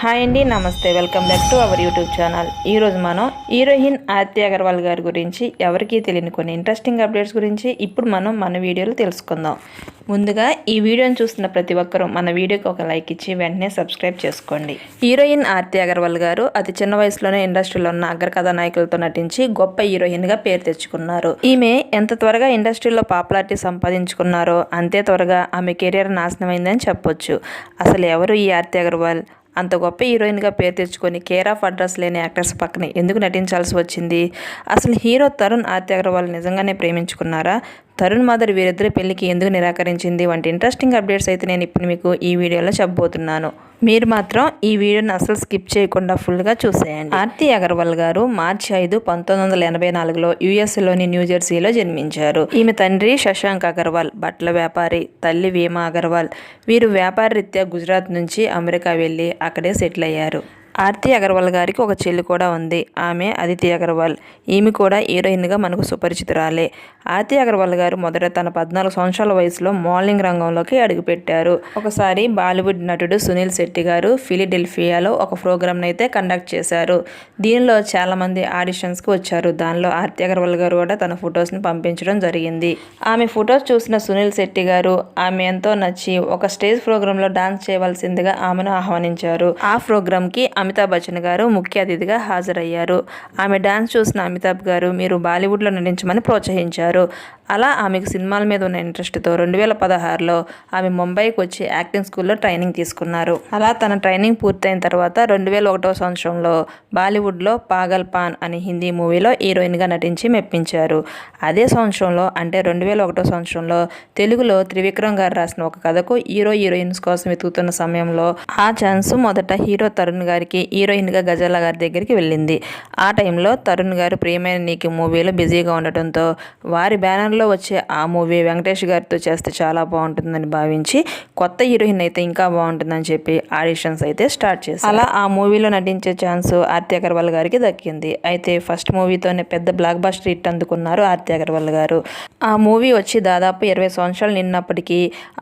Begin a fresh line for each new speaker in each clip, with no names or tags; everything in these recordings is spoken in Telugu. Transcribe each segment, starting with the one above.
హాయ్ అండి, నమస్తే. Welcome back to our YouTube channel. ఈరోజు మనం హీరోయిన్ ఆర్తి అగర్వాల్ గారి గురించి ఎవరికీ తెలియని కొన్ని ఇంట్రెస్టింగ్ అప్డేట్స్ గురించి ఇప్పుడు మనం మన వీడియోలో తెలుసుకుందాం. ముందుగా ఈ వీడియోని చూస్తున్న ప్రతి ఒక్కరూ మన వీడియోకి ఒక లైక్ ఇచ్చి వెంటనే సబ్స్క్రైబ్ చేసుకోండి. హీరోయిన్ ఆర్తి అగర్వాల్ గారు అతి చిన్న వయసులోనే ఇండస్ట్రీలో ఉన్న అగ్ర కథానాయకులతో నటించి గొప్ప హీరోయిన్గా పేరు తెచ్చుకున్నారు. ఈమె ఎంత త్వరగా ఇండస్ట్రీలో పాపులారిటీ సంపాదించుకున్నారో అంతే త్వరగా ఆమె కెరీర్ నాశనమైందని చెప్పొచ్చు. అసలు ఎవరు ఈ ఆర్తి అగర్వాల్? అంత గొప్ప హీరోయిన్గా పేరు తెచ్చుకొని కేర్ ఆఫ్ అడ్రస్ లేని యాక్టర్స్ పక్కన ఎందుకు నటించాల్సి వచ్చింది? అసలు హీరో తరుణ్ ఆర్తి అగర్వాల్ నిజంగానే ప్రేమించుకున్నారా? తరుణ్ మదర్ వీరిద్దరి పెళ్లికి ఎందుకు నిరాకరించింది? వంటి ఇంట్రెస్టింగ్ అప్డేట్స్ అయితే నేను ఇప్పుడు మీకు ఈ వీడియోలో చెప్పబోతున్నాను. మీరు మాత్రం ఈ వీడియోని అసలు స్కిప్ చేయకుండా ఫుల్గా చూసేయండి. ఆర్తి అగర్వాల్ గారు మార్చి 5, 1984లో యుఎస్లోని న్యూజెర్సీలో జన్మించారు. ఈమె తండ్రి శశాంక్ అగర్వాల్ బట్టల వ్యాపారి, తల్లి వీమా అగర్వాల్. వీరు వ్యాపార రీత్యా గుజరాత్ నుంచి అమెరికా వెళ్ళి అక్కడే సెటిల్ అయ్యారు. ఆర్తి అగర్వాల్ గారికి ఒక చెల్లి కూడా ఉంది. ఆమె అదితి అగర్వాల్. ఈమె కూడా హీరోయిన్గా మనకు సుపరిచితురాలే. ఆర్తి అగర్వాల్ గారు మొదట తన 14 సంవత్సరాల వయసులో మోడలింగ్ రంగంలోకి అడుగుపెట్టారు. ఒకసారి బాలీవుడ్ నటుడు సునీల్ శెట్టి గారు ఫిలడెల్ఫియాలో ఒక ప్రోగ్రామ్ని అయితే కండక్ట్ చేశారు. దీనిలో చాలామంది ఆడిషన్స్కి వచ్చారు. దానిలో ఆర్తి అగర్వాల్ గారు కూడా తన ఫొటోస్ని పంపించడం జరిగింది. ఆమె ఫొటోస్ చూసిన సునీల్ శెట్టి గారు ఆమె ఎంతో నచ్చి ఒక స్టేజ్ ప్రోగ్రాంలో డాన్స్ చేయవలసిందిగా ఆమెను ఆహ్వానించారు. ఆ ప్రోగ్రాంకి అమితాబ్ బచ్చన్ గారు ముఖ్య అతిథిగా హాజరయ్యారు. ఆమె డాన్స్ చూసిన అమితాబ్ గారు మీరు బాలీవుడ్లో నటించమని ప్రోత్సహించారు. అలా ఆమెకు సినిమాల మీద ఉన్న ఇంట్రెస్ట్తో 2016లో ఆమె ముంబైకి వచ్చి యాక్టింగ్ స్కూల్లో ట్రైనింగ్ తీసుకున్నారు. అలా తన ట్రైనింగ్ పూర్తయిన తర్వాత 2001వ సంవత్సరంలో బాలీవుడ్లో పాగల్ పాన్ అనే హిందీ మూవీలో హీరోయిన్గా నటించి మెప్పించారు. అదే సంవత్సరంలో అంటే 2001వ సంవత్సరంలో తెలుగులో త్రివిక్రమ్ గారు రాసిన ఒక కథకు హీరోయిన్స్ కోసం వెతుకుతున్న సమయంలో ఆ ఛాన్స్ మొదట హీరో తరుణ్ గారికి హీరోయిన్గా గజాల గారి దగ్గరికి వెళ్ళింది. ఆ టైంలో తరుణ్ గారు ప్రియమైన నీకు మూవీలో బిజీగా ఉండటంతో వారి బ్యానర్ వచ్చే ఆ మూవీ వెంకటేష్ గారితో చేస్తే చాలా బాగుంటుందని భావించి కొత్త హీరోయిన్ అయితే ఇంకా బాగుంటుందని చెప్పి ఆడిషన్స్ అయితే స్టార్ట్ చేశారు. అలా ఆ మూవీలో నటించే ఛాన్స్ ఆర్తి అగర్వాల్ గారికి దక్కింది. అయితే ఫస్ట్ మూవీతోనే పెద్ద బ్లాక్ బస్టర్ హిట్ అందుకున్నారు ఆర్తి అగర్వాల్ గారు. ఆ మూవీ వచ్చి దాదాపు 20 సంవత్సరాలు నిన్నప్పటికీ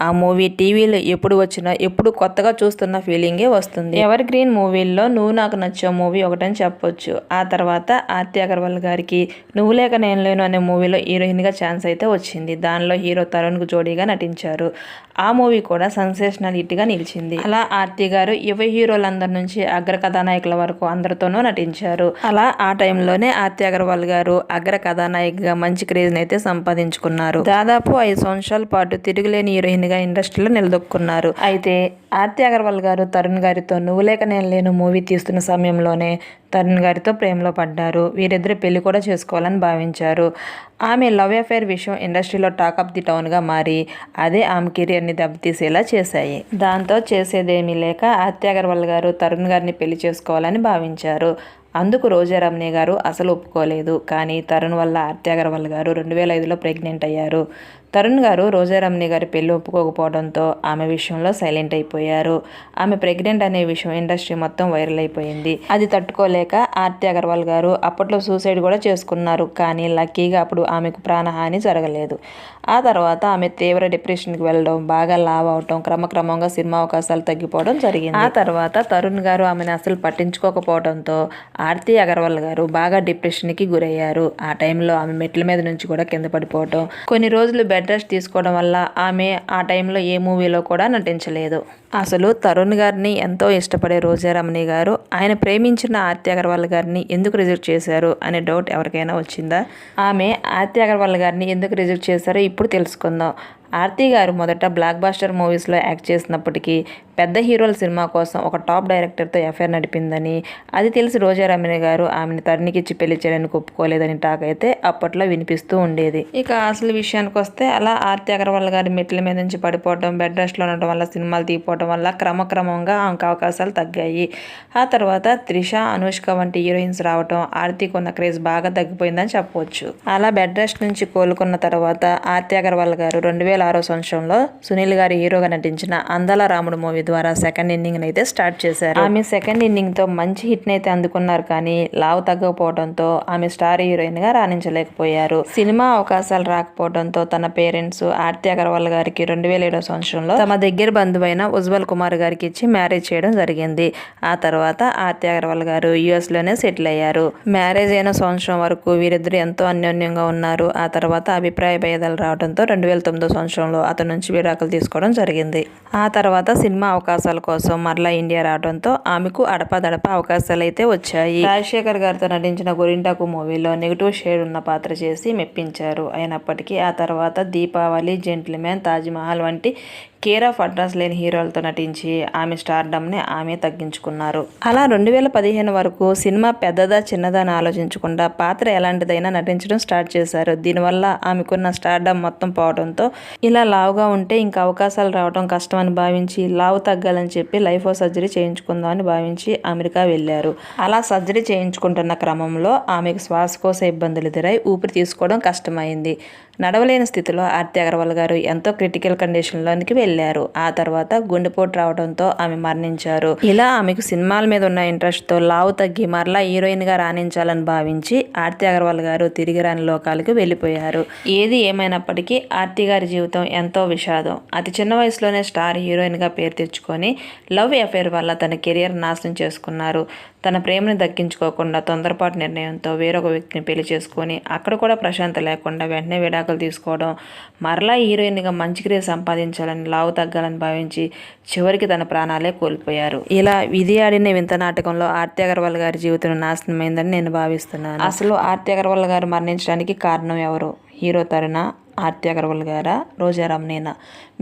ఆ మూవీ టీవీలో ఎప్పుడు వచ్చినా ఎప్పుడు కొత్తగా చూస్తున్న ఫీలింగే వస్తుంది. ఎవర్ గ్రీన్ మూవీల్లో నువ్వు నాకు నచ్చే మూవీ ఒకటని చెప్పొచ్చు. ఆ తర్వాత ఆర్తి అగర్వాల్ గారికి నువ్వు లేక నేను లేను అనే మూవీలో హీరోయిన్గా ఛాన్స్ అయితే వచ్చింది. దానిలో హీరో తరుణ్కు జోడీగా నటించారు. ఆ మూవీ కూడా సెన్సేషనల్ హిట్గా నిలిచింది. అలా ఆర్తి గారు యువ హీరోలందరి నుంచి అగ్ర కథానాయకుల వరకు అందరితోనూ నటించారు. అలా ఆ టైంలోనే ఆర్తి అగర్వాల్ గారు అగ్ర కథానాయికగా మంచి క్రేజ్ని అయితే సంపాదించుకున్నారు. దాదాపు 5 సంవత్సరాల పాటు తిరుగులేని హీరోయిన్గా ఇండస్ట్రీలో నిలదొక్కున్నారు. అయితే ఆర్తి అగర్వాల్ గారు తరుణ్ గారితో నువ్వు లేక నేను లేను మూవీ తీస్తున్న సమయంలోనే తరుణ్ గారితో ప్రేమలో పడ్డారు. వీరిద్దరు పెళ్లి కూడా చేసుకోవాలని భావించారు. ఆమె లవ్ అఫైర్ విషయం ఇండస్ట్రీలో టాక్ ఆఫ్ ది టౌన్గా మారి అదే ఆమె కెరియర్ని దెబ్బతీసేలా చేశాయి. దాంతో చేసేదేమీ లేక ఆర్తి అగర్వాల్ గారు తరుణ్ గారిని పెళ్లి చేసుకోవాలని భావించారు. అందుకు రోజా రమణి గారు అసలు ఒప్పుకోలేదు. కానీ తరుణ్ వల్ల ఆర్తి అగర్వాల్ గారు 2005లో ప్రెగ్నెంట్ అయ్యారు. తరుణ్ గారు రోజా రమణి గారి పెళ్లి ఒప్పుకోకపోవడంతో ఆమె విషయంలో సైలెంట్ అయిపోయారు. ఆమె ప్రెగ్నెంట్ అనే విషయం ఇండస్ట్రీ మొత్తం వైరల్ అయిపోయింది. అది తట్టుకోలేక ఆర్తి అగర్వాల్ గారు అప్పట్లో సూసైడ్ కూడా చేసుకున్నారు. కానీ లక్కీగా అప్పుడు ఆమెకు ప్రాణహాని జరగలేదు. ఆ తర్వాత ఆమె తీవ్ర డిప్రెషన్కి వెళ్ళడం, బాగా లావ్ అవటం, క్రమక్రమంగా సినిమా అవకాశాలు తగ్గిపోవడం జరిగింది. ఆ తర్వాత తరుణ్ గారు ఆమెను అసలు పట్టించుకోకపోవడంతో ఆర్తి అగర్వాల్ గారు బాగా డిప్రెషన్కి గురయ్యారు. ఆ టైంలో ఆమె మెట్ల మీద నుంచి కూడా కింద పడిపోవడం, కొన్ని రోజులు బెడ్ రెస్ట్ తీసుకోవడం వల్ల ఆమె ఆ టైంలో ఏ మూవీలో కూడా నటించలేదు. అసలు తరుణ్ గారిని ఎంతో ఇష్టపడే రోజా రమణి గారు ఆయన ప్రేమించిన ఆర్తి అగర్వాల్ గారిని ఎందుకు రిజెక్ట్ చేశారు అనే డౌట్ ఎవరికైనా వచ్చిందా? ఆమె ఆర్తి అగర్వాల్ గారిని ఎందుకు రిజెక్ట్ చేశారో ఇప్పుడు తెలుసుకుందాం. ఆర్తి గారు మొదట బ్లాక్ బస్టర్ మూవీస్లో యాక్ట్ చేసినప్పటికీ పెద్ద హీరోల సినిమా కోసం ఒక టాప్ డైరెక్టర్తో అఫైర్ నడిపిందని, అది తెలిసి రోజా రమణి గారు ఆమెను తరుణ్కిచ్చి పెళ్లి చేయడానికి ఒప్పుకోలేదని టాక్ అయితే అప్పట్లో వినిపిస్తూ ఉండేది. ఇక అసలు విషయానికి వస్తే అలా ఆర్తి అగర్వాల్ గారి మెట్ల మీద నుంచి పడిపోవడం, బెడ్ రెస్ట్లో ఉండటం వల్ల సినిమాలు తీయపోవడం వల్ల క్రమక్రమంగా ఆమెకు అవకాశాలు తగ్గాయి. ఆ తర్వాత త్రిష, అనుష్క వంటి హీరోయిన్స్ రావటం ఆర్తికి ఉన్న క్రేజ్ బాగా తగ్గిపోయిందని చెప్పవచ్చు. అలా బెడ్ రెస్ట్ నుంచి కోలుకున్న తర్వాత ఆర్తి అగర్వాల్ గారు 2006 2006 సంవత్సరంలో సునీల్ గారి హీరోగా నటించిన అందాల రాముడు మూవీ ద్వారా సెకండ్ ఇన్నింగ్ అయితే స్టార్ట్ చేశారు. ఆమె సెకండ్ ఇన్నింగ్ తో మంచి హిట్ అయితే అందుకున్నారు, కానీ లావు తగ్గకపోవడంతో ఆమె స్టార్ హీరోయిన్ గా రాణించలేకపోయారు. సినిమా అవకాశాలు రాకపోవడంతో తన పేరెంట్స్ ఆర్తి అగర్వాల్ గారికి 2007 సంవత్సరంలో తమ దగ్గర బంధువైన ఉజ్వల్ కుమార్ గారికి ఇచ్చి మ్యారేజ్ చేయడం జరిగింది. ఆ తర్వాత ఆర్తి అగర్వాల్ గారు US లోనే సెటిల్ అయ్యారు. మ్యారేజ్ అయిన సంవత్సరం వరకు వీరిద్దరు ఎంతో అన్యోన్యంగా ఉన్నారు. ఆ తర్వాత అభిప్రాయ భేదాలు రావడంతో 2009 సంవత్సరంలో అతని నుంచి విడాకులు తీసుకోవడం జరిగింది. ఆ తర్వాత సినిమా అవకాశాల కోసం మరలా ఇండియా రావడంతో ఆమెకు అడపాదడప అవకాశాలు అయితే వచ్చాయి. రాజశేఖర్ గారితో నటించిన గోరింటాకు మూవీలో నెగిటివ్ షేడ్ ఉన్న పాత్ర చేసి మెప్పించారు. అయినప్పటికీ ఆ తర్వాత దీపావళి, జెంటిల్మెన్, తాజ్మహల్ వంటి కేర్ ఆఫ్ అడ్రస్ లేని హీరోలతో నటించి ఆమె స్టార్డమ్ని ఆమె తగ్గించుకున్నారు. అలా 2015 వరకు సినిమా పెద్దదా చిన్నదా అని ఆలోచించకుండా పాత్ర ఎలాంటిదైనా నటించడం స్టార్ట్ చేశారు. దీనివల్ల ఆమెకున్న స్టార్డమ్ మొత్తం పోవడంతో ఇలా లావుగా ఉంటే ఇంకా అవకాశాలు రావడం కష్టం అని భావించి లావు తగ్గాలని చెప్పి లైఫో సర్జరీ చేయించుకుందామని భావించి అమెరికా వెళ్ళారు. అలా సర్జరీ చేయించుకుంటున్న క్రమంలో ఆమెకు శ్వాసకోశ ఇబ్బందులు ఎదురై ఊపిరి తీసుకోవడం కష్టమైంది. నడవలేని స్థితిలో ఆర్తి అగర్వాల్ గారు ఎంతో క్రిటికల్ కండిషన్లోనికి వెళ్ళారు. ఆ తర్వాత గుండెపోటు రావడంతో ఆమె మరణించారు. ఇలా ఆమెకు సినిమాల మీద ఉన్న ఇంట్రెస్ట్తో లావు తగ్గి మరలా హీరోయిన్గా రాణించాలని భావించి ఆర్తి అగర్వాల్ గారు తిరిగి రాని లోకాలకు వెళ్ళిపోయారు. ఏది ఏమైనప్పటికీ ఆర్తి గారి జీవితం ఎంతో విషాదం. అతి చిన్న వయసులోనే స్టార్ హీరోయిన్గా పేరు తెచ్చుకొని లవ్ అఫేర్ వల్ల తన కెరియర్ నాశనం చేసుకున్నారు. తన ప్రేమను దక్కించుకోకుండా తొందరపాటు నిర్ణయంతో వేరొక వ్యక్తిని పెళ్లి చేసుకొని అక్కడ కూడా ప్రశాంత లేకుండా వెంటనే విడాకులు తీసుకోవడం, మరలా హీరోయిన్గా మంచి కెరీర్ సంపాదించాలని లావు తగ్గాలని భావించి చివరికి తన ప్రాణాలే కోల్పోయారు. ఇలా విధి ఆడిన వింత నాటకంలో ఆర్తి అగర్వాల్ గారి జీవితం నాశనమైందని నేను భావిస్తున్నాను. అసలు ఆర్తి అగర్వాల్ గారు మరణించడానికి కారణం ఎవరు? హీరో తరుణ, ఆర్తి అగర్వాల్ గారా, రోజా రమణేనా?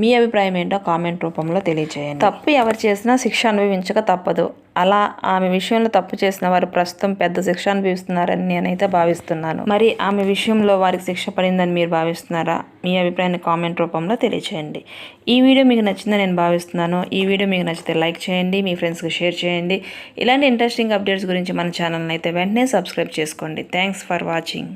మీ అభిప్రాయం ఏంటో కామెంట్ రూపంలో తెలియజేయండి. తప్పు ఎవరు చేసినా శిక్ష అనుభవించక తప్పదు. అలా ఆమె విషయంలో తప్పు చేసిన వారు ప్రస్తుతం పెద్ద శిక్ష అనుభవిస్తున్నారని నేనైతే భావిస్తున్నాను. మరి ఆమె విషయంలో వారికి శిక్ష పడిందని మీరు భావిస్తున్నారా? మీ అభిప్రాయాన్ని కామెంట్ రూపంలో తెలియజేయండి. ఈ వీడియో మీకు నచ్చిందని నేను భావిస్తున్నాను. ఈ వీడియో మీకు నచ్చితే లైక్ చేయండి, మీ ఫ్రెండ్స్కి షేర్ చేయండి. ఇలాంటి ఇంట్రెస్టింగ్ అప్డేట్స్ గురించి మన ఛానల్ని అయితే వెంటనే సబ్స్క్రైబ్ చేసుకోండి. Thanks for watching.